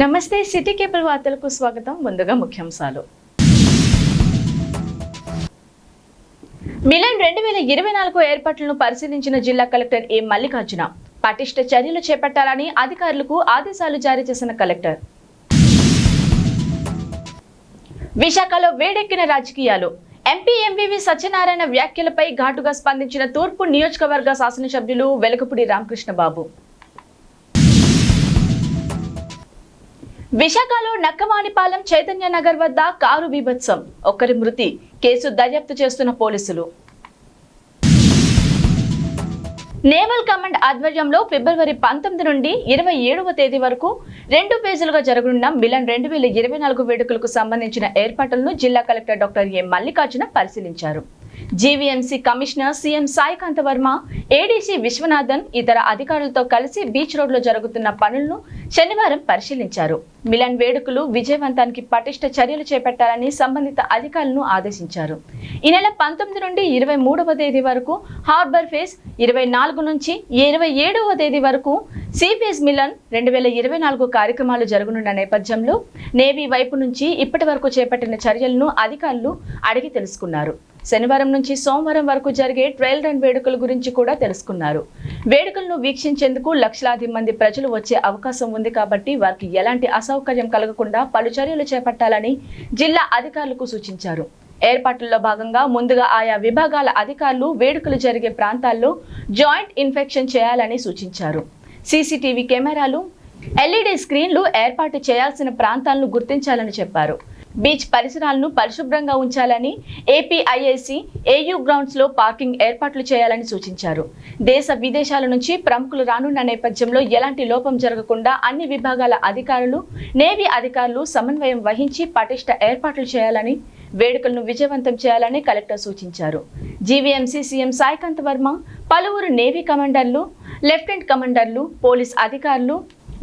నమస్తే city cable వార్తలకు స్వాగతం. ముందుగా ముఖ్యాంశాలు. మిలన్ 2024 ఏర్పాట్లను పరిశీలించిన జిల్లా కలెక్టర్ ఏ మల్లికార్జున పటిష్ట చర్యలు చేపట్టాలని అధికారులకు ఆదేశాలు జారీ చేసిన కలెక్టర్. విశాఖలో వేడెక్కిన రాజకీయాలు. ఎంపీ ఎంవివి సత్యనారాయణ వ్యాఖ్యలపై ఘాటుగా స్పందించిన తూర్పు నియోజకవర్గ శాసనసభ్యులు వెలగపూడి రామకృష్ణబాబు. విశాఖలో నక్కవానిపాలెం చైతన్య నగర్ వద్ద కారు బీభత్సం, ఒకరి మృతి. కేసు దర్యాప్తు చేస్తున్న పోలీసులు. నేవల్ కమాండ్ ఆధ్వర్యంలో ఫిబ్రవరి 19 నుండి 27వ తేదీ వరకు 2 పేజీలుగా జరగనున్న మిలన్ 2024 వేడుకలకు సంబంధించిన ఏర్పాట్లను జిల్లా కలెక్టర్ డాక్టర్ ఏ మల్లికార్జున పరిశీలించారు. GVMC commissioner CM Saikanth Varma, ADC Viswanathan ఇతర అధికారులతో కలిసి బీచ్ రోడ్ లో జరుగుతున్న పనులను శనివారం పరిశీలించారు. మిలన్ వేడుకలు విజయవంతానికి పటిష్ట చర్యలు చేపట్టాలని సంబంధిత అధికారులను ఆదేశించారు. ఈ నెల 19 నుండి 23వ తేదీ వరకు హార్బర్ ఫేస్, 24 నుంచి 27వ తేదీ వరకు సీఫేస్ మిలన్ 2024 కార్యక్రమాలు జరగనున్న నేపథ్యంలో నేవీ వైపు నుంచి ఇప్పటి వరకు చేపట్టిన చర్యలను అధికారులు అడిగి తెలుసుకున్నారు. శనివారం నుంచి సోమవారం వరకు జరిగే ట్రయల్ రన్ వేడుకల గురించి కూడా తెలుసుకున్నారు. వేడుకలను వీక్షించేందుకు లక్షలాది మంది ప్రజలు వచ్చే అవకాశం ఉంది కాబట్టి వారికి ఎలాంటి అసౌకర్యం కలగకుండా పలు చర్యలు చేపట్టాలని జిల్లా అధికారులకు సూచించారు. ఏర్పాట్లలో భాగంగా ముందుగా ఆయా విభాగాల అధికారులు వేడుకలు జరిగే ప్రాంతాల్లో జాయింట్ ఇన్ఫెక్షన్ చేయాలని సూచించారు. సీసీటీవీ కెమెరాలు, ఎల్ఈడీ స్క్రీన్లు ఏర్పాటు చేయాల్సిన ప్రాంతాలను గుర్తించాలని చెప్పారు. బీచ్ పరిసరాలను పరిశుభ్రంగా ఉంచాలని, ఏపీఐఐసి ఏయూ గ్రౌండ్స్ లో పార్కింగ్ ఏర్పాట్లు చేయాలని సూచించారు. దేశ విదేశాల నుంచి ప్రముఖులు రానున్న నేపథ్యంలో ఎలాంటి లోపం జరగకుండా అన్ని విభాగాల అధికారులు, నేవీ అధికారులు సమన్వయం వహించి పటిష్ట ఏర్పాట్లు చేయాలని, వేడుకలను విజయవంతం చేయాలని కలెక్టర్ సూచించారు. జీవీఎంసీ సీఎం సాయికాంత వర్మ, పలువురు నేవీ కమాండర్లు, లెఫ్టినెంట్ కమాండర్లు, పోలీస్ అధికారులు,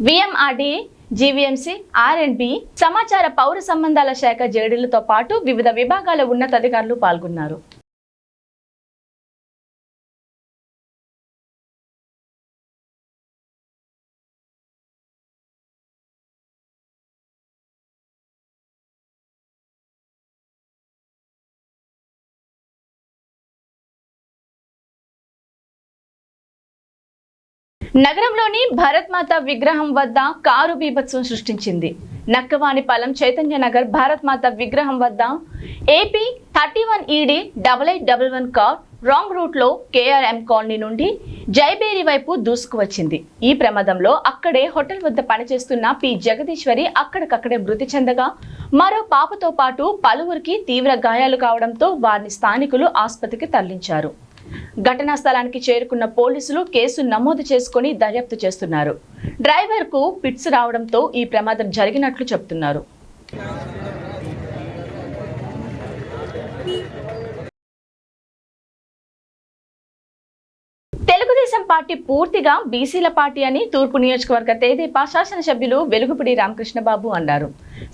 విఎంఆర్డీఏ, జీవీఎంసీ, ఆర్ఎండ్బి, సమాచార పౌర సంబంధాల శాఖ జేడీలతో పాటు వివిధ విభాగాల ఉన్నతాధికారులు పాల్గొన్నారు. నగరంలోని భారత్ మాత విగ్రహం వద్ద కారు బీభత్సం సృష్టించింది. నక్కవానిపాలెం చైతన్య నగర్ భారత్ మాత విగ్రహం వద్ద AP 31ED 8811 car wrong route లో కేఆర్ఎం కాలనీ నుండి జైబేరి వైపు దూసుకువచ్చింది. ఈ ప్రమాదంలో అక్కడే హోటల్ వద్ద పనిచేస్తున్న పి జగదీశ్వరి అక్కడికక్కడే మృతి చెందగా మరో పాపతో పాటు పలువురికి తీవ్ర గాయాలు కావడంతో వారిని స్థానికులు ఆసుపత్రికి తరలించారు. ఘటనా స్థలానికి చేరుకున్న పోలీసులు కేసు నమోదు చేసుకుని దర్యాప్తు చేస్తున్నారు. డ్రైవర్ కు ఫిట్స్ రావడంతో ఈ ప్రమాదం జరిగినట్లు చెబుతున్నారు. తెలుగుదేశం పార్టీ పూర్తిగా బీసీల పార్టీ అని తూర్పు నియోజకవర్గ తెదేపా శాసనసభ్యులు వెలుగుపూడి రామకృష్ణబాబు అన్నారు.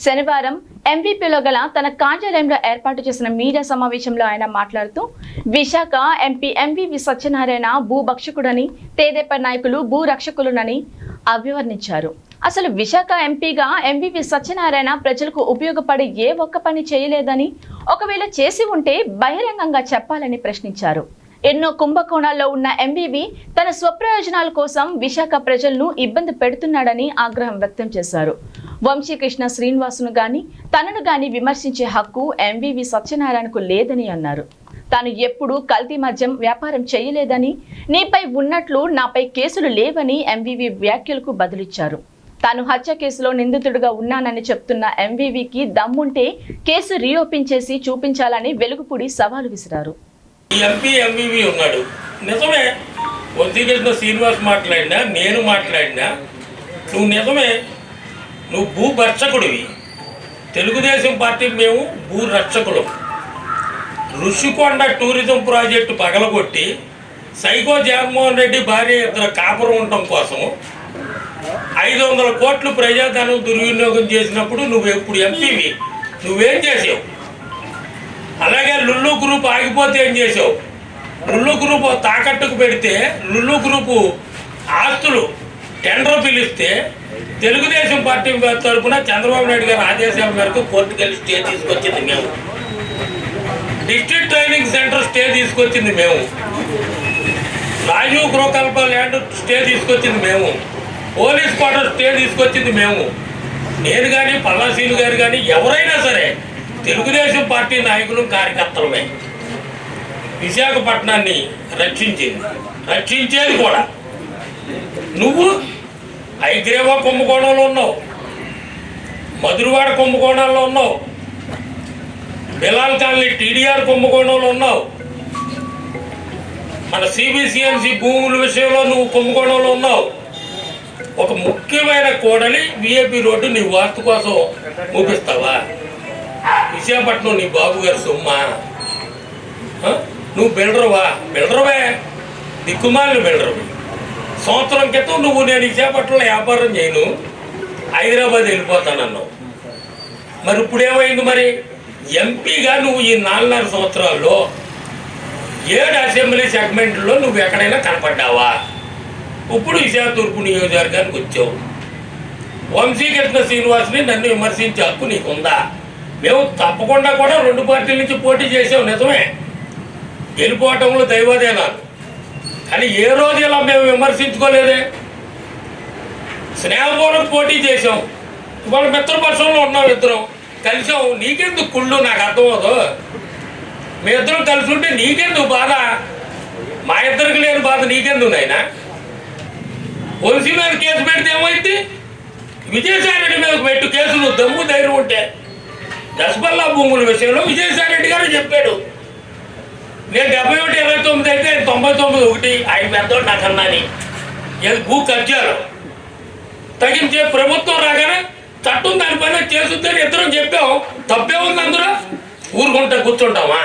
శనివారం ఎంవీపీలో గల తన కార్యాలయంలో ఏర్పాటు చేసిన మీడియా సమావేశంలో ఆయన మాట్లాడుతూ విశాఖ ఎంపీ ఎంవివి సత్యనారాయణ భూభక్షకుడని, తెదేపా నాయకులు భూరక్షకులునని అభివర్ణించారు. అసలు విశాఖ ఎంపీగా ఎంవివి సత్యనారాయణ ప్రజలకు ఉపయోగపడే ఏ ఒక్క పని చేయలేదని, ఒకవేళ చేసి ఉంటే బహిరంగంగా చెప్పాలని ప్రశ్నించారు. ఎన్నో కుంభకోణాల్లో ఉన్న ఎంవివి తన స్వప్రయోజనాల కోసం విశాఖ ప్రజలను ఇబ్బంది పెడుతున్నాడని ఆగ్రహం వ్యక్తం చేశారు. వంశీకృష్ణ శ్రీనివాసును గాని తనను గాని విమర్శించే హక్కు ఎంవివి సత్యనారాయణకు లేదని అన్నారు. తాను ఎప్పుడూ కల్తీ మద్యం వ్యాపారం చేయలేదని, నీపై ఉన్నట్లు నాపై కేసులు లేవని ఎంవివి వ్యాఖ్యలకు బదులిచ్చారు. తాను హత్య కేసులో నిందితుడిగా ఉన్నానని చెప్తున్న ఎంవివికి దమ్ముంటే కేసు రీఓపెన్ చేసి చూపించాలని వెలుగుపూడి సవాలు విసిరారు. ఎంపీ ఎంవివి ఉన్నాడు, నిజమే. వంశీకృష్ణ శ్రీనివాస్ మాట్లాడినా, నేను మాట్లాడినా నువ్వు నిజమే, నువ్వు భూభక్షకుడివి. తెలుగుదేశం పార్టీ మేము భూరక్షకులం. ఋషికొండ టూరిజం ప్రాజెక్టు పగలగొట్టి సైకో జగన్మోహన్ రెడ్డి భార్య ఇద్దరు కాపురం ఉండటం కోసం 500 కోట్లు ప్రజాధనం దుర్వినియోగం చేసినప్పుడు నువ్వు ఎప్పుడు ఎంపీవి నువ్వేం చేసావు? అలాగే లుల్లు గ్రూప్ ఆగిపోతే ఏం చేసావు? లుల్లు గ్రూప్ తాకట్టుకు పెడితే లుల్లు గ్రూపు ఆస్తులు టెండర్ పిలిస్తే తెలుగుదేశం పార్టీ తరఫున చంద్రబాబు నాయుడు గారి ఆదేశాల మేరకు కోర్టుకు వెళ్ళి స్టే తీసుకొచ్చింది మేము. డిస్ట్రిక్ట్ ట్రైనింగ్ సెంటర్ స్టే తీసుకొచ్చింది మేము. రాజీవ్ గృహకల్ప ల్యాండ్ స్టే తీసుకొచ్చింది మేము. పోలీస్ క్వార్టర్ స్టే తీసుకొచ్చింది మేము. నేను కానీ పల్లాసీలు గారు కానీ ఎవరైనా సరే తెలుగుదేశం పార్టీ నాయకులు కార్యకర్తలమే. విశాఖపట్నాన్ని రక్షించేది కూడా. నువ్వు ఐగ్రేవా కుంభకోణంలో ఉన్నావు, మధురవాడ కుంభకోణాల్లో ఉన్నావు, బిలాల్ కాలనీ టీడీఆర్ కుంభకోణంలో ఉన్నావు, మన సిబిసిఎన్సి భూముల విషయంలో నువ్వు కుంభకోణంలో ఉన్నావు. ఒక ముఖ్యమైన కోడలి విఐపి రోడ్డు నీ వాస్తు కోసం చూపిస్తావా? విశాఖపట్నం నీ బాబు గారి సొమ్మా? నువ్వు బిల్డర్వే, దిక్కుమాలిన బిల్డర్వి. సంవత్సరం క్రితం నువ్వు నేను విశాఖపట్నంలో వ్యాపారం చేయను, హైదరాబాద్ వెళ్ళిపోతానన్నావు. మరి ఇప్పుడు ఏమైంది? మరి ఎంపీగా నువ్వు ఈ 4.5 సంవత్సరాల్లో 7 అసెంబ్లీ సెగ్మెంట్లో నువ్వు ఎక్కడైనా కనపడ్డావా? ఇప్పుడు విశాఖ తూర్పు నియోజకవర్గానికి వచ్చావు. వంశీకృష్ణ శ్రీనివాస్ని నన్ను విమర్శించే హక్కు నీకుందా? మేము తప్పకుండా కూడా 2 పార్టీల నుంచి పోటీ చేసాం, నిజమే. గెలిపోవటంలో దైవాదేనాలు. కానీ ఏ రోజు ఇలా మేము విమర్శించుకోలేదే. స్నేహపూర్వక పోటీ చేసాం. ఇవాళ మిత్రపక్షంలో ఉన్నాం, ఇద్దరం కలిసాం. నీకెందుకు కుళ్ళు? నాకు అర్థమవుదు. మీ ఇద్దరం కలిసి ఉంటే నీకెందుకు బాధ? మా ఇద్దరికి లేని బాధ నీకెందుకు నాయనా? వంశీ మీద కేసు పెడితే ఏమైంది? విజయసాయి రెడ్డి మీద పెట్టు కేసులు, దమ్ము ధైర్యం ఉంటే. దశపల్లా భూముల విషయంలో విజయసాయి రెడ్డి గారు చెప్పాడు, నేను 71-29 అయితే 99-1 ఆయన పెద్దోడు నాకు అన్నాని. భూ కబ్జాలు తగ్గించే ప్రభుత్వం రాగానే చట్టం దానిపైన చేస్తుందని ఇద్దరం చెప్పాం. తప్పే ఉంది అందులో? ఊరుకుంటా కూర్చుంటామా?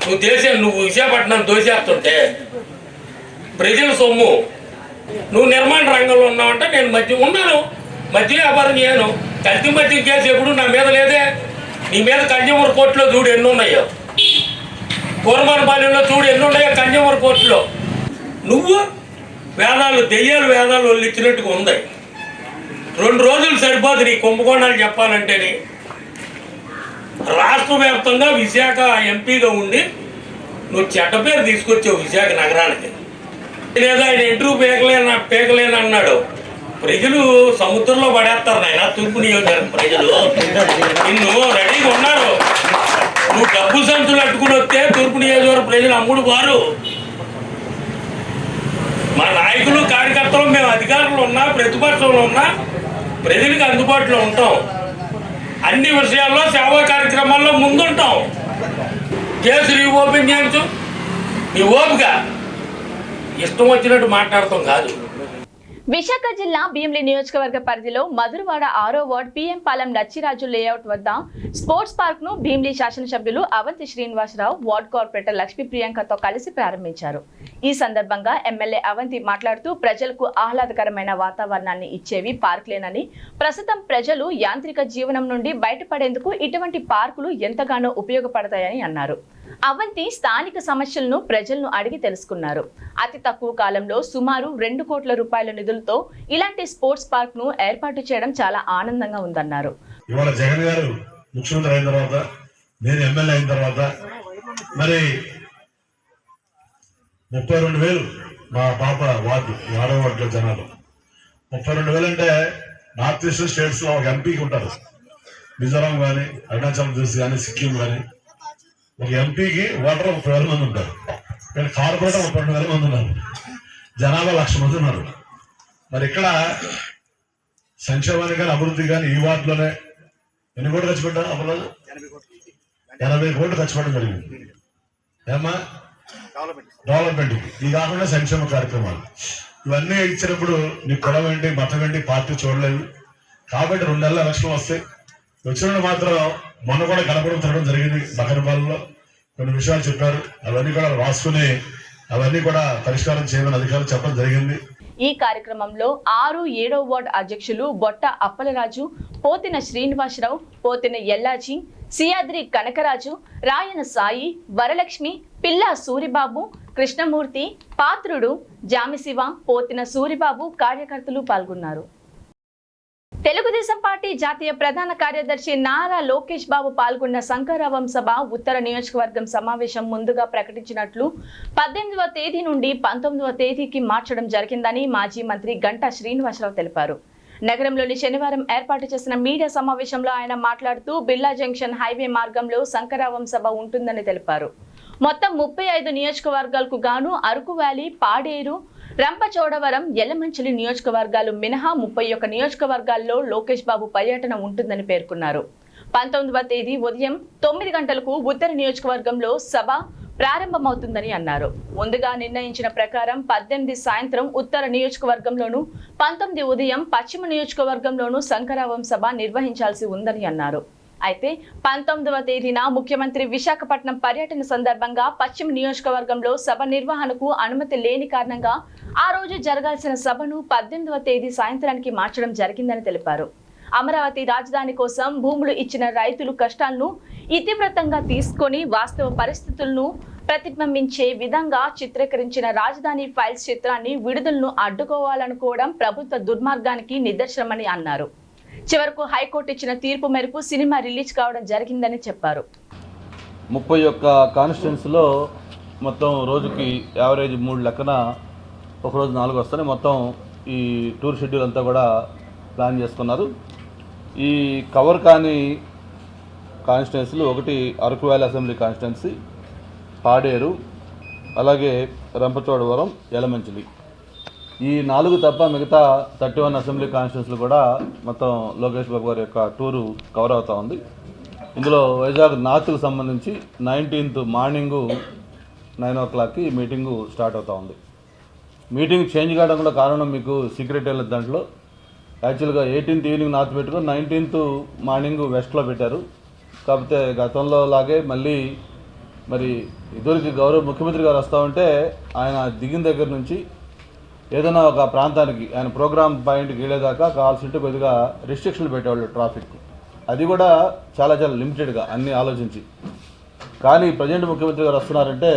నువ్వు విశాఖపట్నం దోసేస్తుంటే ప్రజల సొమ్ము. నువ్వు నిర్మాణ రంగంలో ఉన్నావంటే నేను ఉన్నాను, మధ్య వ్యాపారం చేయను. కల్తీ మధ్య కేసు ఎప్పుడు నా మీద లేదే. నీ మీద కన్జ్యూమర్ కోర్టులో చూడు ఎన్ని ఉన్నాయో, కూరమానపాలెంలో చూడు ఎన్ని ఉన్నాయో కన్జ్యూమర్ కోర్టులో. నువ్వు దెయ్యాలు వేదాలు వాళ్ళు ఇచ్చినట్టుగా ఉంది. 2 రోజులు సరిపోదు నీ కుంభకోణాలు చెప్పాలంటేనే. రాష్ట్ర వ్యాప్తంగా విశాఖ ఎంపీగా ఉండి నువ్వు చెడ్డ పేరు తీసుకొచ్చావు విశాఖ నగరానికి. లేదా ఆయన ఇంటర్వ్యూ పేకలేను అన్నాడు. ప్రజలు సముద్రంలో పడేస్తారు నాయన. తూర్పు నియోజకవర్గం ప్రజలు నిన్ను రెడీగా ఉన్నారు. నువ్వు డబ్బు సంచులు అట్టుకుని వస్తే తూర్పు నియోజకవర్గం ప్రజలు అమ్ముడు వారు. మా నాయకులు కార్యకర్తలు మేము అధికారంలో ఉన్నా ప్రతిపక్షంలో ఉన్నా ప్రజలకు అందుబాటులో ఉంటాం. అన్ని విషయాల్లో సేవా కార్యక్రమాల్లో ముందుంటాం. కేసు రీఓపెన్ చేయొచ్చు. నీ ఓపిక ఇష్టం వచ్చినట్టు మాట్లాడతాం కాదు. విశాఖ జిల్లా భీమిలి నియోజకవర్గ పరిధిలో మధురవాడ 6వ ward PM Palem Lachiraju layout వద్ద స్పోర్ట్స్ పార్క్ ను భీమిలి శాసనసభ్యులు అవంతి శ్రీనివాసరావు, వార్డ్ కార్పొరేటర్ లక్ష్మీ ప్రియాంకతో కలిసి ప్రారంభించారు. ఈ సందర్భంగా ఎమ్మెల్యే అవంతి మాట్లాడుతూ ప్రజలకు ఆహ్లాదకరమైన వాతావరణాన్ని ఇచ్చేవి పార్కులేనని, ప్రస్తుతం ప్రజలు యాంత్రిక జీవనం నుండి బయటపడేందుకు ఇటువంటి పార్కులు ఎంతగానో ఉపయోగపడతాయని అన్నారు. అవంతి స్థానిక సమస్యలను ప్రజలను అడిగి తెలుసుకున్నారు. అతి తక్కువ కాలంలో సుమారు 2 కోట్ల రూపాయల నిధులతో ఇలాంటి స్పోర్ట్స్ పార్క్ ను ఏర్పాటు చేయడం చాలా ఆనందంగా ఉందన్నారు. ఇవాళ జగన్ గారు ముఖ్యమంత్రి అయిన తర్వాత, నేను ఎమ్మెల్యే అయిన తర్వాత మరి 32,000 మా పాప వార్డు 6వ వార్డులో జనాలు 32,000 అంటే నార్త్ ఈస్ట్ స్టేట్స్ లో ఒక ఎంపీకి ఉంటారు. మిజోరాం కానీ, అరుణాచల్ ప్రదేశ్ కానీ, సిక్కిం కానీ ఒక ఎంపీకి ఓటర్ 30,000 మంది ఉంటారు. ఇక్కడ కార్పొరేటర్ 32,000 మంది ఉన్నారు. జనాభా 1,00,000 మంది ఉన్నారు. మరి ఇక్కడ సంక్షేమానికి కానీ అభివృద్ధి కానీ ఈ వార్డులోనే ఎన్ని కోట్లు ఖర్చు పెట్టారు? అప్పుడు 80 కోట్లు ఖర్చు పెట్టడం జరిగింది. ఏమా డెవలప్మెంట్. ఇది కాకుండా సంక్షేమ కార్యక్రమాలు ఇవన్నీ ఇచ్చినప్పుడు నీ కులం ఏంటి, మతం ఏంటి, పార్టీ చూడలేదు. కాబట్టి 2 నెలల ఎలక్షన్లు వస్తాయి. వచ్చిన మాత్రం మొన్న కూడా కనపడం తిరగడం జరిగింది. బకరపాలెంలో కొన్ని విషయాలు చెప్పారు. అవన్నీ కూడా రాసుకుని అవన్నీ కూడా పరిష్కారం చేయమని అధికారులు చెప్పడం జరిగింది. ఈ కార్యక్రమంలో 6, 7వ వార్డు అధ్యక్షులు బొట్ట అప్పలరాజు, పోతిన శ్రీనివాసరావు, పోతిన ఎల్లాజీ, సియాద్రి కనకరాజు, రాయన సాయి, వరలక్ష్మి, పిల్లా సూరిబాబు, కృష్ణమూర్తి, పాత్రుడు, జామిశివ, పోతిన సూరిబాబు కార్యకర్తలు పాల్గొన్నారు. తెలుగుదేశం పార్టీ జాతీయ ప్రధాన కార్యదర్శి నారా లోకేష్ బాబు పాల్గొన్న శంకరావం సభ ఉత్తర నియోజకవర్గం సమావేశం ముందుగా ప్రకటించినట్లు 18వ తేదీ నుండి 19వ తేదీకి మార్చడం జరిగిందని మాజీ మంత్రి గంటా శ్రీనివాసరావు తెలిపారు. నగరంలోని శనివారం ఏర్పాటు చేసిన మీడియా సమావేశంలో ఆయన మాట్లాడుతూ బిర్లా జంక్షన్ హైవే మార్గంలో శంకరావం సభ ఉంటుందని తెలిపారు. మొత్తం 35 నియోజకవర్గాలకు గాను అరకు వ్యాలీ, పాడేరు, రంపచోడవరం, యలమంచిలి నియోజకవర్గాలు మినహా 31 నియోజకవర్గాల్లో లోకేష్ బాబు పర్యటన ఉంటుందని పేర్కొన్నారు. 19వ తేదీ ఉదయం 9 గంటలకు ఉత్తర నియోజకవర్గంలో సభ ప్రారంభమవుతుందని అన్నారు. ముందుగా నిర్ణయించిన ప్రకారం 18 సాయంత్రం ఉత్తర నియోజకవర్గంలోను, 19 ఉదయం పశ్చిమ నియోజకవర్గంలోను శంకరావం సభ నిర్వహించాల్సి ఉందని అన్నారు. అయితే 19వ తేదీన ముఖ్యమంత్రి విశాఖపట్నం పర్యటన సందర్భంగా పశ్చిమ నియోజకవర్గంలో సభ నిర్వహణకు అనుమతి లేని కారణంగా ఆ రోజు జరగాల్సిన సభను 18వ తేదీ సాయంత్రానికి మార్చడం జరిగిందని తెలిపారు. అమరావతి రాజధాని కోసం భూములు ఇచ్చిన రైతులు కష్టాలను ఇతివృత్తంగా తీసుకొని వాస్తవ పరిస్థితులను ప్రతిబింబించే విధంగా చిత్రీకరించిన రాజధాని ఫైల్స్ చిత్రాన్ని విడుదలను అడ్డుకోవాలనుకోవడం ప్రభుత్వ దుర్మార్గానికి నిదర్శనమని అన్నారు. చివరకు హైకోర్టు ఇచ్చిన తీర్పు మేరకు సినిమా రిలీజ్ కావడం జరిగిందని చెప్పారు. 31 కాన్స్టిట్యున్సీలో మొత్తం రోజుకి యావరేజ్ 3 లెక్కన ఒకరోజు 4 వస్తాయి. మొత్తం ఈ టూర్ షెడ్యూల్ అంతా కూడా ప్లాన్ చేసుకున్నారు. ఈ కవర్ కాని కాన్స్టిట్యున్సీలు ఒకటి Araku valley assembly constituency, Paderu, అలాగే రంపచోడవరం, యలమంచిలి. ఈ 4 తప్ప మిగతా 31 అసెంబ్లీ కాన్స్టిట్యున్సీలు కూడా మొత్తం లోకేష్ బాబు గారి యొక్క టూరు కవర్ అవుతూ ఉంది. ఇందులో వైజాగ్ నార్త్కు సంబంధించి 19th మార్నింగు 9 o'clockకి మీటింగు స్టార్ట్ అవుతూ ఉంది. మీటింగ్ చేంజ్ కావడం కూడా కారణం మీకు సీక్రెట్ వెళ్ళదు. దాంట్లో యాక్చువల్గా 18th ఈవినింగ్ నార్త్ పెట్టుకొని 19th మార్నింగ్ వెస్ట్లో పెట్టారు. కాకపోతే గతంలో లాగే మళ్ళీ మరి ఇదివరకు గౌరవ ముఖ్యమంత్రి గారు వస్తూ ఉంటే ఆయన దిగిన దగ్గర నుంచి ఏదైనా ఒక ప్రాంతానికి ఆయన ప్రోగ్రామ్ పాయింట్కి వెళ్ళేదాకా కావాల్సింటే కొద్దిగా రిస్ట్రిక్షన్లు పెట్టేవాళ్ళు ట్రాఫిక్. అది కూడా చాలా లిమిటెడ్గా అన్నీ ఆలోచించి. కానీ ప్రజెంట్ ముఖ్యమంత్రి గారు వస్తున్నారంటే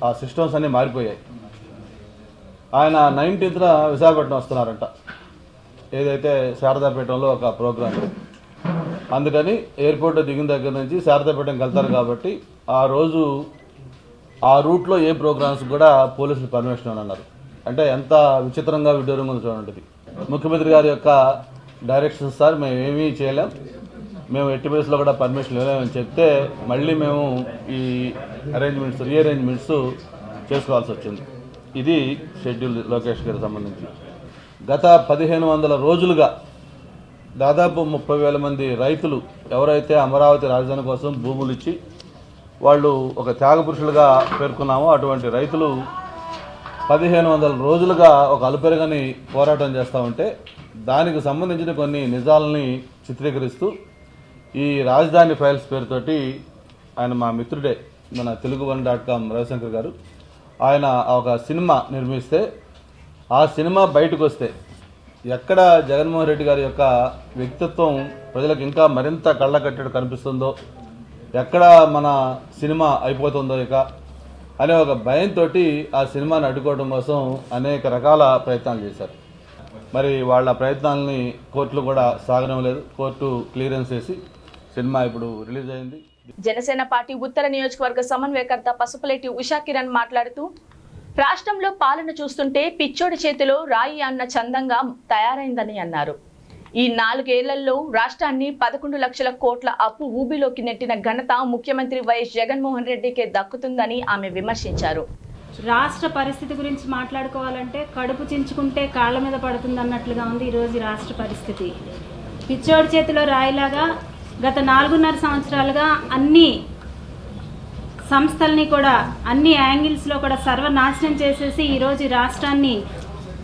ఆ సిస్టమ్స్ అన్నీ మారిపోయాయి. ఆయన 19th విశాఖపట్నం వస్తున్నారంట, ఏదైతే శారదాపేటంలో ఒక ప్రోగ్రామ్. అందుకని ఎయిర్పోర్ట్ దిగిన దగ్గర నుంచి శారదాపేటంకి వెళ్తారు కాబట్టి ఆ రోజు ఆ రూట్లో ఏ ప్రోగ్రామ్స్ కూడా పోలీసులు పర్మిషన్ అని అన్నారు. అంటే ఎంత విచిత్రంగా విడ్డూరంగా ఉందో చూడండి. ముఖ్యమంత్రి గారి యొక్క డైరెక్షన్స్ సార్ మేము ఏమీ చేయలేం, మేము ఎట్టి బేస్లో కూడా పర్మిషన్ ఇవ్వలేమని చెప్తే మళ్ళీ మేము ఈ రీఅరేంజ్మెంట్స్ చేసుకోవాల్సి వచ్చింది. ఇది షెడ్యూల్ లోకేష్ గారికి సంబంధించి. గత 1500 రోజులుగా దాదాపు 30,000 మంది రైతులు ఎవరైతే అమరావతి రాజధాని కోసం భూములు ఇచ్చి వాళ్ళు ఒక త్యాగ పురుషులుగా పేర్కొన్నామో అటువంటి రైతులు 1500 రోజులుగా ఒక అలుపెరగని పోరాటం చేస్తూ ఉంటే దానికి సంబంధించిన కొన్ని నిజాలని చిత్రీకరిస్తూ ఈ రాజధాని ఫైల్స్ పేరుతోటి ఆయన మా మిత్రుడే మన తెలుగు1.com రవిశంకర్ గారు ఆయన ఒక సినిమా నిర్మిస్తే ఆ సినిమా బయటకు వస్తే ఎక్కడ జగన్మోహన్ రెడ్డి గారి యొక్క వ్యక్తిత్వం ప్రజలకు ఇంకా మరింత కళ్ళకట్టేట్టు కనిపిస్తుందో, ఎక్కడ మన సినిమా అయిపోతుందో ఇక అనే ఒక భయంతో ఆ సినిమాని అడ్డుకోవడం కోసం అనేక రకాల ప్రయత్నాలు చేశారు. మరి వాళ్ళ ప్రయత్నాలని కోర్టులు కూడా సాగనివ్వలేదు. కోర్టు క్లియరెన్స్ చేసి సినిమా ఇప్పుడు రిలీజ్ అయింది. జనసేన పార్టీ ఉత్తర నియోజకవర్గ సమన్వయకర్త పసుపులేటి ఉషా కిరణ్ మాట్లాడుతూ రాష్ట్రంలో పాలన చూస్తుంటే పిచ్చోడి చేతిలో రాయి అన్న చందంగా తయారైందని అన్నారు. ఈ 4 ఏళ్లలో రాష్ట్రాన్ని 11 లక్షల కోట్ల అప్పు ఊబిలోకి నెట్టిన ఘనత ముఖ్యమంత్రి వైఎస్ జగన్మోహన్ రెడ్డికే దక్కుతుందని ఆమె విమర్శించారు. రాష్ట్ర పరిస్థితి గురించి మాట్లాడుకోవాలంటే కడుపు చించుకుంటే కాళ్ళ మీద పడుతుంది అన్నట్లుగా ఉంది ఈరోజు రాష్ట్ర పరిస్థితి. పిచ్చోడి చేతిలో రాయిలాగా గత 4.5 సంవత్సరాలుగా అన్ని సంస్థల్ని కూడా అన్ని యాంగిల్స్లో కూడా సర్వనాశనం చేసేసి ఈరోజు రాష్ట్రాన్ని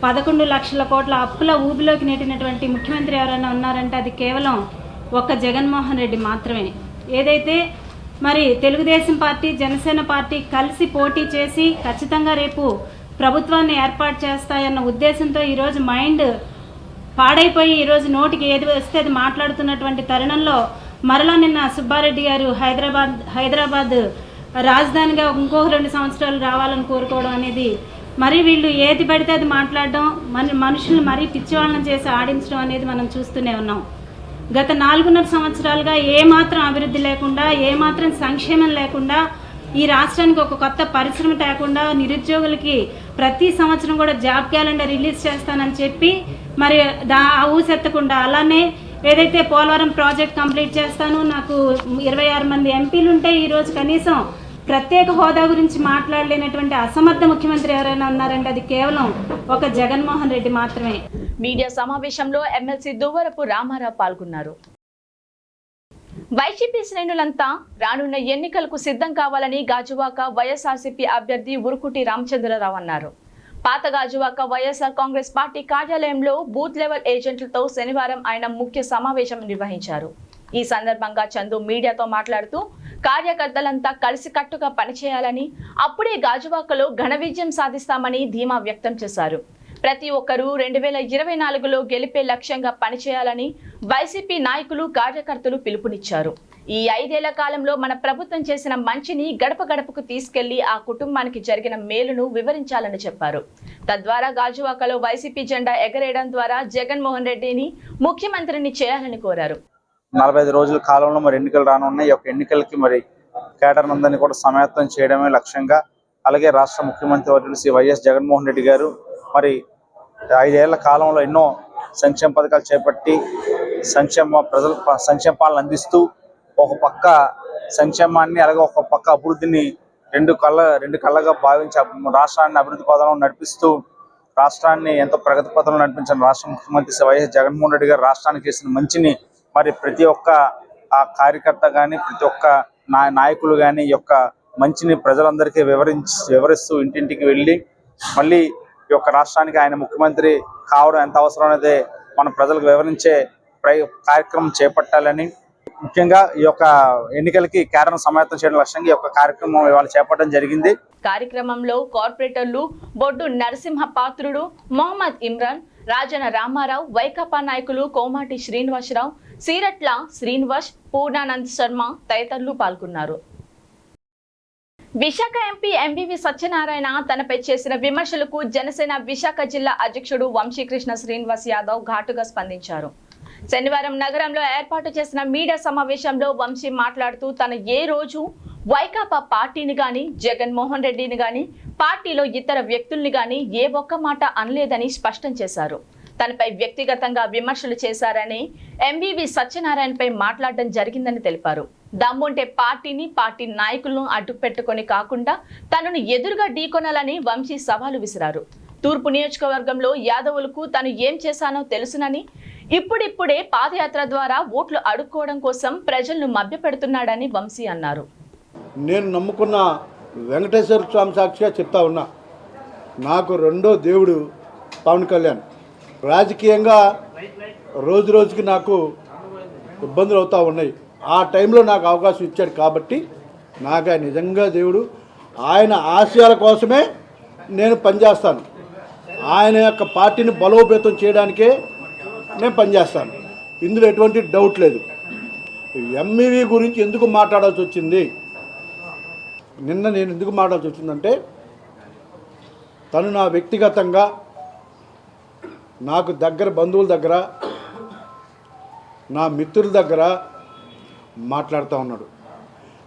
11 లక్షల కోట్ల అప్పుల ఊబిలోకి నెట్టినటువంటి ముఖ్యమంత్రి ఎవరైనా ఉన్నారంటే అది కేవలం ఒక్క జగన్మోహన్ రెడ్డి మాత్రమే. ఏదైతే మరి తెలుగుదేశం పార్టీ, జనసేన పార్టీ కలిసి పోటీ చేసి ఖచ్చితంగా రేపు ప్రభుత్వాన్ని ఏర్పాటు చేస్తాయన్న ఉద్దేశంతో ఈరోజు మైండ్ పాడైపోయి ఈరోజు నోటికి ఏది వస్తే అది మాట్లాడుతున్నటువంటి తరుణంలో మరలా నిన్న సుబ్బారెడ్డి గారు హైదరాబాద్ రాజధానిగా ఇంకో 2 సంవత్సరాలు రావాలని కోరుకోవడం అనేది మరి వీళ్ళు ఏది పడితే అది మాట్లాడడం, మనుషులు మరీ పిచ్చివాళ్ళని చేసి ఆడించడం అనేది మనం చూస్తూనే ఉన్నాం. గత 4.5 సంవత్సరాలుగా ఏమాత్రం అభివృద్ధి లేకుండా, ఏమాత్రం సంక్షేమం లేకుండా, ఈ రాష్ట్రానికి ఒక కొత్త పరిశ్రమ తేకుండా, నిరుద్యోగులకి ప్రతి సంవత్సరం కూడా జాబ్ క్యాలెండర్ రిలీజ్ చేస్తానని చెప్పి మరి ఊసెత్తకుండా, అలానే ఏదైతే పోలవరం ప్రాజెక్ట్ కంప్లీట్ చేస్తాను, నాకు 26 మంది ఎంపీలు ఉంటే ఈరోజు కనీసం ప్రత్యేక హోదా గురించి మాట్లాడలేనటువంటి అసమర్థ ముఖ్యమంత్రి ఎవరైనా ఉన్నారంటే అది కేవలం ఒక జగన్మోహన్ రెడ్డి మాత్రమే. మీడియా సమావేశంలో ఎమ్మెల్సీ దువ్వరపు రామారావు పాల్గొన్నారు. వైసీపీ శ్రేణులంతా రానున్న ఎన్నికలకు సిద్ధం కావాలని గాజువాక వైఎస్ఆర్సీపీ అభ్యర్థి ఉరుకుటి రామచంద్రరావు అన్నారు. పాత గాజువాక వైఎస్ఆర్ కాంగ్రెస్ పార్టీ కార్యాలయంలో బూత్ లెవెల్ ఏజెంట్లతో శనివారం ఆయన ముఖ్య సమావేశం నిర్వహించారు. ఈ సందర్భంగా చందు మీడియాతో మాట్లాడుతూ కార్యకర్తలంతా కలిసికట్టుగా పనిచేయాలని, అప్పుడే గాజువాకలో ఘన విజయం సాధిస్తామని ధీమా వ్యక్తం చేశారు. ప్రతి ఒక్కరూ 2024లో గెలిపే లక్ష్యంగా పనిచేయాలని వైసీపీ నాయకులు, కార్యకర్తలు పిలుపునిచ్చారు. ఈ 5 ఏళ్ల కాలంలో మన ప్రభుత్వం చేసిన మంచిని గడప గడపకు తీసుకెళ్లి ఆ కుటుంబానికి జరిగిన మేలును వివరించాలని చెప్పారు. తద్వారా గాజువాకలో వైసీపీ జెండా ఎగరేయడం ద్వారా జగన్మోహన్ రెడ్డిని ముఖ్యమంత్రిని చేయాలని కోరారు. 45 రోజుల కాలంలో మరి ఎన్నికలు రానున్నాయి. ఈ యొక్క ఎన్నికలకి మరి కేడర్ నందరినీ కూడా సమాయత్తం చేయడమే లక్ష్యంగా, అలాగే రాష్ట్ర ముఖ్యమంత్రి వర్యులు శ్రీ వైఎస్ జగన్మోహన్ రెడ్డి గారు మరి 5 ఏళ్ల కాలంలో ఎన్నో సంక్షేమ పథకాలు చేపట్టి సంక్షేమ పాలన అందిస్తూ ఒక పక్క సంక్షేమాన్ని, అలాగే ఒక పక్క అభివృద్ధిని రెండు కళ్ళగా భావించి రాష్ట్రాన్ని అభివృద్ధి పదంలో నడిపిస్తూ రాష్ట్రాన్ని ఎంతో ప్రగతి పదంలో నడిపించిన రాష్ట్ర ముఖ్యమంత్రి శ్రీ వైఎస్ జగన్మోహన్ రెడ్డి గారు రాష్ట్రానికి చేసిన మంచిని మరి ప్రతి ఒక్క కార్యకర్త కానీ, ప్రతి ఒక్క నాయకులు కానీ ఈ యొక్క మంచిని ప్రజలందరికీ వివరిస్తూ ఇంటింటికి వెళ్ళి మళ్ళీ ఈ యొక్క రాష్ట్రానికి ఆయన ముఖ్యమంత్రి కావడం ఎంత అవసరం అనేది మన ప్రజలకు వివరించే కార్యక్రమం చేపట్టాలని, ముఖ్యంగా ఈ యొక్క ఎన్నికలకి కేడర్ను సమాయత్తం చేయడం లక్ష్యంగా ఈ యొక్క కార్యక్రమం ఇవాళ చేపట్టడం జరిగింది. కార్యక్రమంలో కార్పొరేటర్లు బొడ్డు నరసింహ పాత్రుడు, మొహమ్మద్ ఇమ్రాన్, రాజన రామారావు, వైకాపా నాయకులు కోమాటి శ్రీనివాసరావు, సీరట్ల శ్రీనివాస్, పూర్ణానంద్ శర్మ తదితరులు పాల్గొన్నారు. విశాఖ ఎంపీ ఎంవివి సత్యనారాయణ తనపై చేసిన విమర్శలకు జనసేన విశాఖ జిల్లా అధ్యక్షుడు వంశీకృష్ణ శ్రీనివాస్ యాదవ్ ఘాటుగా స్పందించారు. శనివారం నగరంలో ఏర్పాటు చేసిన మీడియా సమావేశంలో వంశీ మాట్లాడుతూ తన ఏ రోజు వైకాపా పార్టీని గాని, జగన్మోహన్ రెడ్డిని గాని, పార్టీలో ఇతర వ్యక్తుల్ని గాని ఏ ఒక్క మాట అనలేదని స్పష్టం చేశారు. తనపై వ్యక్తిగతంగా విమర్శలు చేశారని, ఎంవివి సత్యనారాయణపై మాట్లాడడం జరిగిందని తెలిపారు. దమ్ముంటే పార్టీని, పార్టీ నాయకులను అడ్డుపెట్టుకొని కాకుండా తనను ఎదురుగా ఢీకొనాలని వంశీ సవాలు విసిరారు. తూర్పు నియోజకవర్గంలో యాదవులకు తాను ఏం చేశానో తెలుసునని, ఇప్పుడిప్పుడే పాదయాత్ర ద్వారా ఓట్లు అడుక్కోవడం కోసం ప్రజలను మభ్యపెడుతున్నాడని వంశీ అన్నారు. నేను నమ్ముకున్న వెంకటేశ్వర స్వామి సాక్షిగా చెప్తా ఉన్నా, నాకు రెండో దేవుడు పవన్ కళ్యాణ్. రాజకీయంగా రోజు రోజుకి నాకు ఇబ్బందులు అవుతూ ఉన్నాయి. ఆ టైంలో నాకు అవకాశం ఇచ్చాడు కాబట్టి నాకు ఆయన నిజంగా దేవుడు. ఆయన ఆశయాల కోసమే నేను పనిచేస్తాను. ఆయన యొక్క పార్టీని బలోపేతం చేయడానికే నేను పనిచేస్తాను. ఇందులో ఎటువంటి డౌట్ లేదు. ఎంఈవి గురించి ఎందుకు మాట్లాడాల్సి వచ్చింది, నిన్న నేను ఎందుకు మాట్లాడాల్సి వచ్చిందంటే, తను నా వ్యక్తిగతంగా నాకు దగ్గర బంధువుల దగ్గర, నా మిత్రుల దగ్గర మాట్లాడుతూ ఉన్నాడు.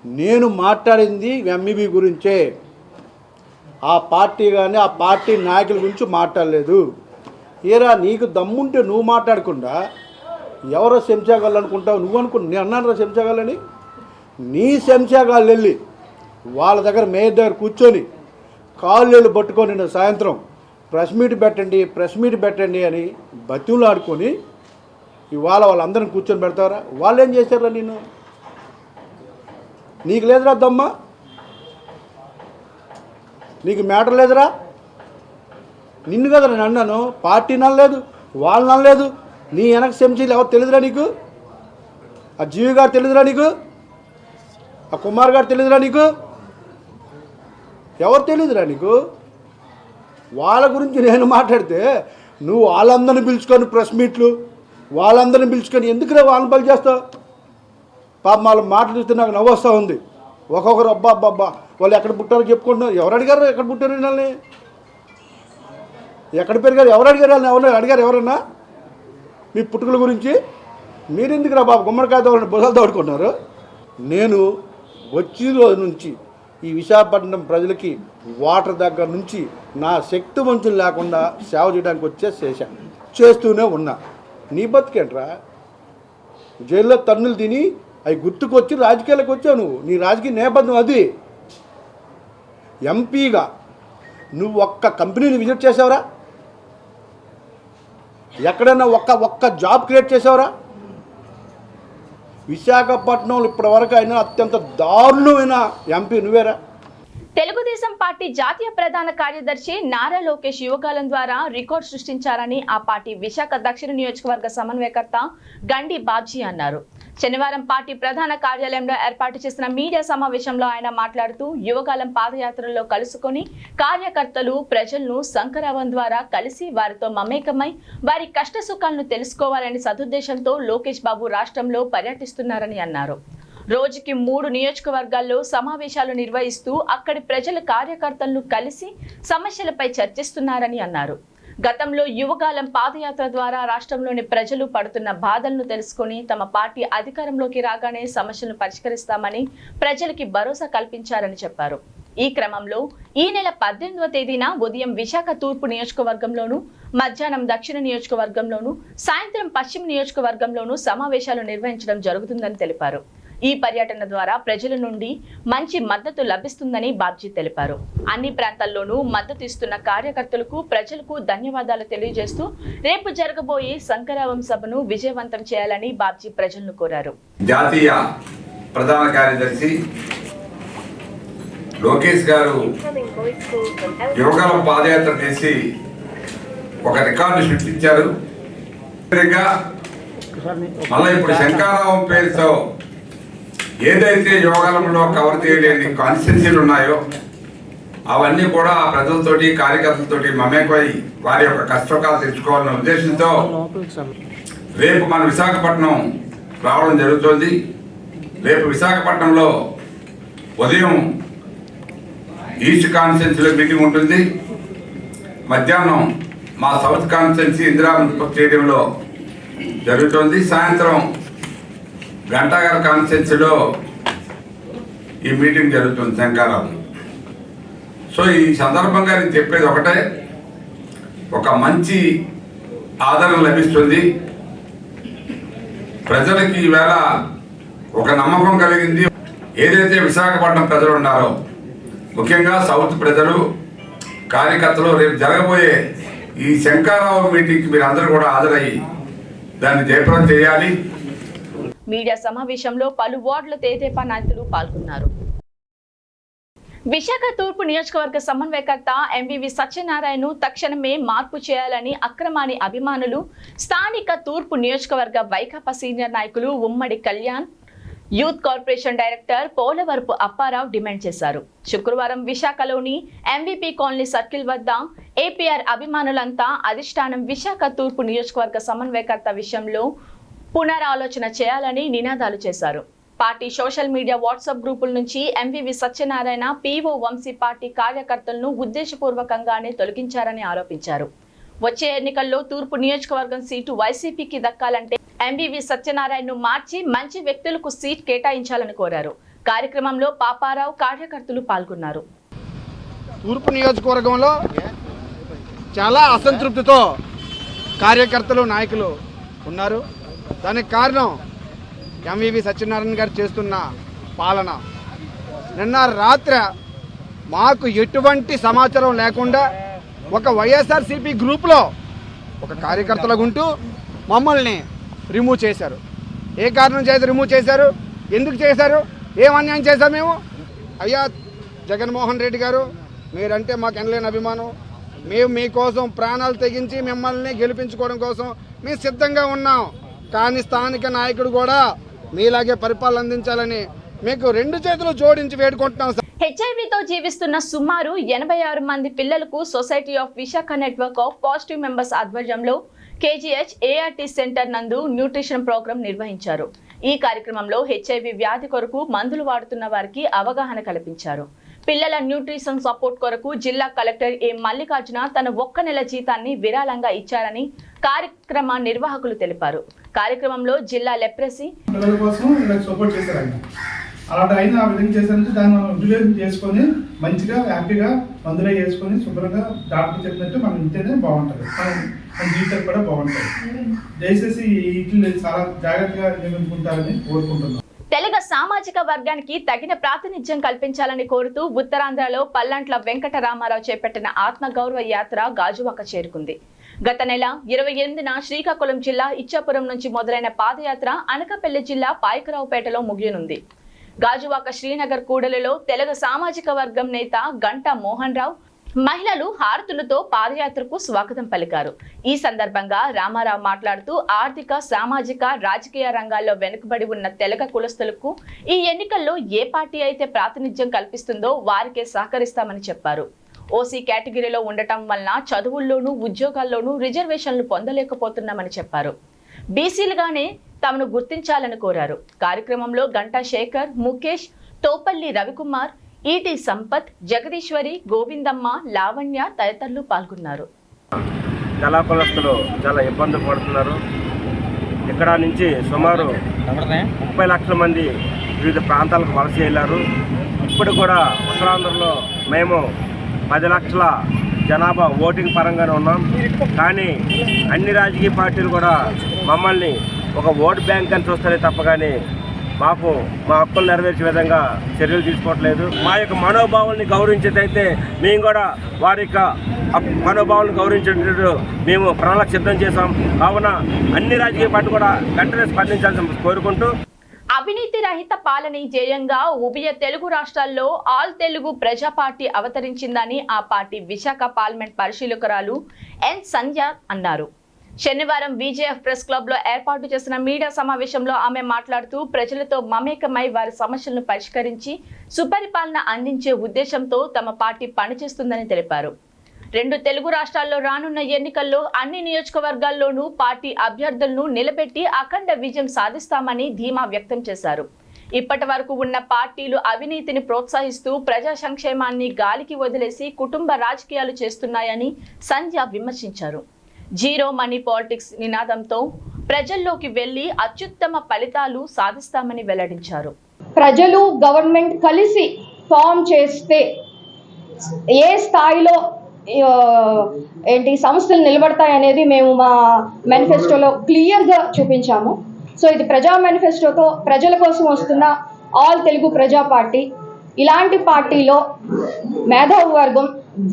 నేను మాట్లాడింది ఎంఈవి గురించే, ఆ పార్టీ కానీ ఆ పార్టీ నాయకుల గురించి మాట్లాడలేదు. ఏరా నీకు దమ్ముంటే నువ్వు మాట్లాడకుండా ఎవరో శంశాగాళ్ళు అనుకుంటావు, నువ్వు అనుకుంటా. నేను అన్నాను రా శంశాగాళ్ళని. నీ శంశాగాళ్ళు వెళ్ళి వాళ్ళ దగ్గర మేయర్ దగ్గర కూర్చొని కాళ్ళు పట్టుకొని నేను సాయంత్రం ప్రెస్ మీట్ పెట్టండి అని బతివులు ఆడుకొని ఇవాళ వాళ్ళందరిని కూర్చొని పెడతారా? వాళ్ళు ఏం చేశారా? నీకు లేదురా దమ్మ, నీకు మ్యాటర్ లేదురా. నిన్ను కదా నేను అన్నాను, పార్టీ ననలేదు, వాళ్ళు ననలేదు. నీ వెనక శంసీలు ఎవరు తెలియదురా నీకు? ఆ జీవి గారు తెలియదురా నీకు? ఆ కుమార్ గారు తెలియదురా నీకు? ఎవరు తెలియదురా నీకు? వాళ్ళ గురించి నేను మాట్లాడితే నువ్వు వాళ్ళందరిని పిలుచుకొని ప్రెస్ మీట్లు, వాళ్ళందరిని పిలుచుకొని ఎందుకురా వాళ్ళని బలి చేస్తావు? పాప వాళ్ళ మాటలు చూస్తే నాకు నవ్వు వస్తూ ఉంది. ఒక్కొక్కరు అబ్బా వాళ్ళు ఎక్కడ పుట్టారో చెప్పుకుంటున్నారు. ఎవరు అడిగారు ఎక్కడ పుట్టారు? వీళ్ళని ఎక్కడ పెరిగారు? ఎవరు అడిగారు? ఎవరు అడిగారు? ఎవరన్నా మీ పుట్టుకల గురించి? మీరెందుకు రా బాబు గుమ్మడికాయ తోడు బుసలు తోడుకున్నారు? నేను వచ్చిన రోజు నుంచి ఈ విశాఖపట్నం ప్రజలకి వాటర్ దగ్గర నుంచి నా శక్తి వంచులు లేకుండా సేవ చేయడానికి చేస్తూనే ఉన్నా. నీ బతికేంట్రా? జైల్లో తన్నులు తిని అవి గుర్తుకొచ్చి రాజకీయాలకు వచ్చావు నువ్వు. నీ రాజకీయ నేపథ్యం అది. ఎంపీగా నువ్వు ఒక్క కంపెనీని విజిట్ చేసావురా? ఎక్కడైనా ఒక్క జాబ్ క్రియేట్ చేసావురా? విశాఖపట్నంలో ఇప్పటి వరకు అయినా అత్యంత దారుణమైన ఎంపీ నువ్వేరా? తెలుగుదేశం పార్టీ జాతీయ ప్రధాన కార్యదర్శి నారా లోకేష్ యువకాలం ద్వారా రికార్డు సృష్టించారని ఆ పార్టీ విశాఖ దక్షిణ నియోజకవర్గ సమన్వయకర్త గండి బాబ్జీ అన్నారు. శనివారం పార్టీ ప్రధాన కార్యాలయంలో ఏర్పాటు చేసిన మీడియా సమావేశంలో ఆయన మాట్లాడుతూ యువకాలం పాదయాత్రలో కలుసుకొని కార్యకర్తలు ప్రజలను శంకరావం ద్వారా కలిసి వారితో మమేకమై వారి కష్ట సుఖాలను తెలుసుకోవాలని సదుద్దేశంతో లోకేష్ బాబు రాష్ట్రంలో పర్యటిస్తున్నారని అన్నారు. రోజుకి 3 నియోజకవర్గాల్లో సమావేశాలు నిర్వహిస్తూ అక్కడి ప్రజల కార్యకర్తలను కలిసి సమస్యలపై చర్చిస్తున్నారని అన్నారు. గతంలో యువకాలం పాదయాత్ర ద్వారా రాష్ట్రంలోని ప్రజలు పడుతున్న బాధలను తెలుసుకుని తమ పార్టీ అధికారంలోకి రాగానే సమస్యలను పరిష్కరిస్తామని ప్రజలకి భరోసా కల్పించారని చెప్పారు. ఈ క్రమంలో ఈ నెల 18వ తేదీన ఉదయం విశాఖ తూర్పు నియోజకవర్గంలోను, మధ్యాహ్నం దక్షిణ నియోజకవర్గంలోను, సాయంత్రం పశ్చిమ నియోజకవర్గంలోను సమావేశాలు నిర్వహించడం జరుగుతుందని తెలిపారు. ఈ పర్యటన ద్వారా ప్రజల నుండి మంచి మద్దతు లభిస్తుందని బాబ్జీ తెలిపారు. అన్ని ప్రాంతాల్లోనూ మద్దతు ఇస్తున్న కార్యకర్తలకు ప్రజలకు ధన్యవాదాలు తెలియజేస్తూ రేపు జరగబోయే శంకరావం సభను విజయవంతం చేయాలని బాబ్జీ ప్రజలను కోరారు. జాతీయ ప్రధాన కార్యదర్శి లోకేష్ గారు యువకాలం పాదయాత్ర చేసి ఒక రికార్డు సృష్టించారు. మళ్ళీ ఇప్పుడు శంకరావం పేరుతో ఏదైతే యోగాలంలో కవర్ చేయలేని కాన్స్టిట్యున్సీలు ఉన్నాయో అవన్నీ కూడా ప్రజలతోటి కార్యకర్తలతోటి మమేకమై వారి యొక్క కష్టకాలు తెచ్చుకోవాలనే ఉద్దేశంతో రేపు మన విశాఖపట్నం రావడం జరుగుతుంది. రేపు విశాఖపట్నంలో ఉదయం ఈస్ట్ కాన్స్టిట్యున్సీలో మీటింగ్ ఉంటుంది. మధ్యాహ్నం మా సౌత్ కాన్స్టిట్యున్సీ ఇందిరా స్టేడియంలో జరుగుతుంది. సాయంత్రం గంటాగారి కాన్స్టిట్యున్సీలో ఈ మీటింగ్ జరుగుతుంది శంకరావం. సో ఈ సందర్భంగా నేను చెప్పేది ఒకటే, ఒక మంచి ఆదరణ లభిస్తుంది ప్రజలకి. ఈవేళ ఒక నమ్మకం కలిగింది. ఏదైతే విశాఖపట్నం ప్రజలు ఉన్నారో, ముఖ్యంగా సౌత్ ప్రజలు, కార్యకర్తలు రేపు జరగబోయే ఈ శంకరావం మీటింగ్కి మీరు అందరూ కూడా హాజరయ్యి దాన్ని జయప్రదం చేయాలి. మీడియా సమావేశంలో పలు వార్డుల తేదేపా నాయకులు పాల్గొన్నారు. విశాఖ తూర్పు నియోజకవర్గ సమన్వయకర్త ఎంవివి సత్యనారాయణను తక్షణమే మార్పు చేయాలని అక్రమాని అభిమానులు, స్థానిక తూర్పు నియోజకవర్గ వైకాపా సీనియర్ నాయకులు ఉమ్మడి Kalyan youth corporation director Polavarapu Apparao demand చేశారు. శుక్రవారం విశాఖలోని ఎంవిపి కాలనీ సర్కిల్ వద్ద ఏపీఆర్ అభిమానులంతా అధిష్టానం విశాఖ తూర్పు నియోజకవర్గ సమన్వయకర్త విషయంలో పునరాలోచన చేయాలని నినాదాలు చేశారు. పార్టీ సోషల్ మీడియా వాట్సాప్ గ్రూపుల నుంచి MVV Satyanarayana, PO Vamsi party కార్యకర్తలను ఉద్దేశపూర్వకంగానే తొలగించారని ఆరోపించారు. వచ్చే ఎన్నికల్లో తూర్పు నియోజకవర్గం సీటు వైసీపీకి దక్కాలంటే ఎంవివి సత్యనారాయణను మార్చి మంచి వ్యక్తులకు సీట్ కేటాయించాలని కోరారు. కార్యక్రమంలో పాపారావు, కార్యకర్తలు పాల్గొన్నారు. తూర్పు నియోజకవర్గంలో చాలా అసంతృప్తితో కార్యకర్తలు, నాయకులు ఉన్నారు. దానికి కారణం ఎంవివి సత్యనారాయణ గారు చేస్తున్న పాలన. నిన్న రాత్రి మాకు ఎటువంటి సమాచారం లేకుండా ఒక వైఎస్ఆర్సీపీ గ్రూప్లో ఒక కార్యకర్తలుగా ఉంటూ మమ్మల్ని రిమూవ్ చేశారు. ఏ కారణం చేసి రిమూవ్ చేశారు? ఎందుకు చేశారు? ఏం అన్యాయం చేశాం మేము? అయ్యా జగన్మోహన్ రెడ్డి గారు, మీరంటే మాకు ఎనలేని అభిమానం. మేము మీకోసం ప్రాణాలు తెగించి మిమ్మల్ని గెలిపించుకోవడం కోసం మేము సిద్ధంగా ఉన్నాం. కానీ స్థానిక నాయకుడు కూడా మీలాగే పరిపాలన అందించాలని మీకు 2 చేతులు జోడించి వేడుకుంటున్నాం. హెచ్ఐవితో జీవిస్తున్న సుమారు 86 మంది పిల్లలకు society of Visakha network of positive members ఆధ్వర్యంలో కేజీహెచ్ ఏఆర్టీ సెంటర్ నందు న్యూట్రిషన్ ప్రోగ్రాం నిర్వహించారు. ఈ కార్యక్రమంలో హెచ్ఐవి వ్యాధి కొరకు మందులు వాడుతున్న వారికి అవగాహన కల్పించారు. పిల్లల న్యూట్రిషన్ సపోర్ట్ కొరకు జిల్లా కలెక్టర్ ఏ మల్లికార్జున తన 1 నెల జీతాన్ని విరాళంగా ఇచ్చారని కార్యక్రమ నిర్వాహకులు తెలిపారు. కార్యక్రమంలో జిల్లా లెప్రసీ పిల్లల కోసం సపోర్ట్ చేశారు. ఆయన అలాంటి ఆయన ఆ విధంగా చేశారంటే దాన్ని యూటిలైజ్ చేసుకొని మంచిగా హ్యాపీగా మందులో వేసుకొని శుభ్రంగా డాక్టర్ చెప్పినట్టు మనం ఇంటేనే బాగుంటుంది, మన జీవితం కూడా బాగుంటుంది. దయచేసి వీటిని చాలా జాగ్రత్తగా నిర్వహించుకుంటారని కోరుకుంటున్నాం. తెలుగు సామాజిక వర్గానికి తగిన ప్రాతినిధ్యం కల్పించాలని కోరుతూ ఉత్తరాంధ్రలో పల్లంట్ల వెంకట రామారావు చేపట్టిన ఆత్మగౌరవ యాత్ర గాజువాక చేరుకుంది. గత నెల 28న శ్రీకాకుళం జిల్లా ఇచ్చాపురం నుంచి మొదలైన పాదయాత్ర అనకాపల్లి జిల్లా పాయకరావుపేటలో ముగియనుంది. గాజువాక శ్రీనగర్ కూడలిలో తెలుగు సామాజిక వర్గం నేత గంటా మోహన్ రావు మహిళలు హారతులతో పాదయాత్రకు స్వాగతం పలికారు. ఈ సందర్భంగా రామారావు మాట్లాడుతూ ఆర్థిక, సామాజిక, రాజకీయ రంగాల్లో వెనుకబడి ఉన్న తెలుగు కులస్తులకు ఈ ఎన్నికల్లో ఏ పార్టీ అయితే ప్రాతినిధ్యం కల్పిస్తుందో వారికే సహకరిస్తామని చెప్పారు. ఓసీ కేటగిరీలో ఉండటం వలన చదువుల్లోనూ ఉద్యోగాల్లోనూ రిజర్వేషన్లు పొందలేకపోతున్నామని చెప్పారు. బీసీలుగానే తమను గుర్తించాలని కోరారు. కార్యక్రమంలో గంటా శేఖర్, ముఖేష్, తోపల్లి రవికుమార్, ఈటి సంపత్, జగదీశ్వరి, గోవిందమ్మ, లావణ్య తదితరులు పాల్గొన్నారు. కళాకులస్తులు చాలా ఇబ్బంది పడుతున్నారు. ఇక్కడ నుంచి సుమారు 30 లక్షల మంది వివిధ ప్రాంతాలకు వలస వెళ్ళారు. ఇప్పుడు కూడా ఉత్తరాంధ్రలో మేము 10 లక్షల జనాభా ఓటింగ్ పరంగానే ఉన్నాం. కానీ అన్ని రాజకీయ పార్టీలు కూడా మమ్మల్ని ఒక ఓటు బ్యాంక్ అని చూస్తారే తప్ప కానీ మాకు మా హక్కులు నెరవేర్చే విధంగా చర్యలు తీసుకోవట్లేదు. మా యొక్క మనోభావాల్ని గౌరవించేదైతే మేము కూడా వారి యొక్క మనోభావాలను గౌరవించేటట్టు మేము ప్రణాళిక సిద్ధం చేశాం. కావున అన్ని రాజకీయ పార్టీలు కూడా వెంటనే స్పందించాలని కోరుకుంటూ అవినీతి రహిత పాలన ధ్యేయంగా ఉభయ తెలుగు రాష్ట్రాల్లో ఆల్ తెలుగు ప్రజా పార్టీ అవతరించిందని ఆ పార్టీ విశాఖ పార్లమెంట్ పరిశీలకురాలు ఎన్ సంధ్య అన్నారు. శనివారం విజేఎఫ్ ప్రెస్ క్లబ్ లో ఏర్పాటు చేసిన మీడియా సమావేశంలో ఆమె మాట్లాడుతూ ప్రజలతో మమేకమై వారి సమస్యలను పరిష్కరించి సుపరిపాలన అందించే ఉద్దేశంతో తమ పార్టీ పనిచేస్తుందని తెలిపారు. 2 తెలుగు రాష్ట్రాల్లో రానున్న ఎన్నికల్లో అన్ని నియోజకవర్గాల్లోనూ పార్టీ అభ్యర్థులను నిలబెట్టి అఖండ విజయం సాధిస్తామని ధీమా వ్యక్తం చేశారు. ఇప్పటి వరకు ఉన్న పార్టీలు అవినీతిని ప్రోత్సహిస్తూ ప్రజా సంక్షేమాన్ని గాలికి వదిలేసి కుటుంబ రాజకీయాలు చేస్తున్నాయని సంధ్య విమర్శించారు. జీరో మనీ పాలిటిక్స్ నినాదంతో ప్రజల్లోకి వెళ్లి అత్యుత్తమ ఫలితాలు సాధిస్తామని వెల్లడించారు. ప్రజలు గవర్నమెంట్ కలిసి ఫామ్ చేస్తే ఏ స్థాయిలో సంస్థలు నిలబడతాయనేది మేము మా మేనిఫెస్టోలో క్లియర్గా చూపించాము. సో ఇది ప్రజా మేనిఫెస్టోతో ప్రజల కోసం వస్తున్న ఆల్ తెలుగు ప్రజా పార్టీ. ఇలాంటి పార్టీలో మేధావి వర్గం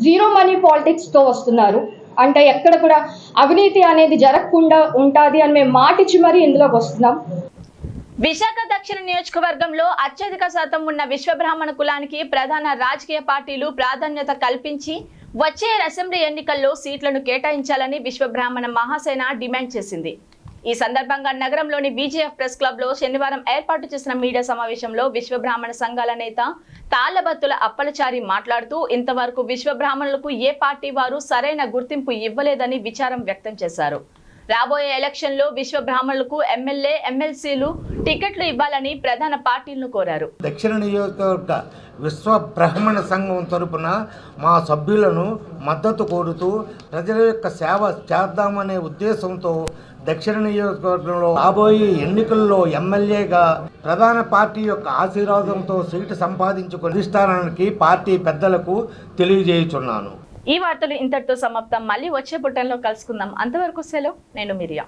జీరో మనీ పాలిటిక్స్తో వస్తున్నారు. అంటే ఎక్కడ కూడా అవినీతి అనేది జరగకుండా ఉంటుంది అని మేము మాటిచ్చి మరీ ఇందులోకి వస్తున్నాం. విశాఖ దక్షిణ నియోజకవర్గంలో అత్యధిక శాతం ఉన్న విశ్వబ్రాహ్మణ కులానికి ప్రధాన రాజకీయ పార్టీలు ప్రాధాన్యత కల్పించి వచ్చే అసెంబ్లీ ఎన్నికల్లో సీట్లను కేటాయించాలని విశ్వబ్రాహ్మణ మహాసేన డిమాండ్ చేసింది. ఈ సందర్భంగా నగరంలోని విజేఎఫ్ ప్రెస్ క్లబ్ లో శనివారం ఏర్పాటు చేసిన మీడియా సమావేశంలో విశ్వబ్రాహ్మణ సంఘాల నేత తాళ్లబత్తుల అప్పలచారి మాట్లాడుతూ ఇంతవరకు విశ్వబ్రాహ్మణులకు ఏ పార్టీ వారు సరైన గుర్తింపు ఇవ్వలేదని విచారం వ్యక్తం చేశారు. రాబోయే ఎలక్షన్లో విశ్వబ్రాహ్మణులకు ఎమ్మెల్యే, ఎమ్మెల్సీలు టికెట్లు ఇవ్వాలని ప్రధాన పార్టీలను కోరారు. దక్షిణ నియోజకవర్గ విశ్వ బ్రాహ్మణ సంఘం తరపున మా సభ్యులను మద్దతు కోరుతూ ప్రజల యొక్క సేవ చేద్దామనే ఉద్దేశంతో దక్షిణ నియోజకవర్గంలో రాబోయే ఎన్నికల్లో ఎమ్మెల్యేగా ప్రధాన పార్టీ యొక్క ఆశీర్వాదంతో సీటు సంపాదించుకుని ఇస్తానికి పార్టీ పెద్దలకు తెలియజేయుచున్నాను. ఈ వార్తలు ఇంతటితో సమాప్తం. మళ్ళీ వచ్చే బుట్టంలో కలుసుకుందాం. అంతవరకు సెలవు. నేను మిరియా.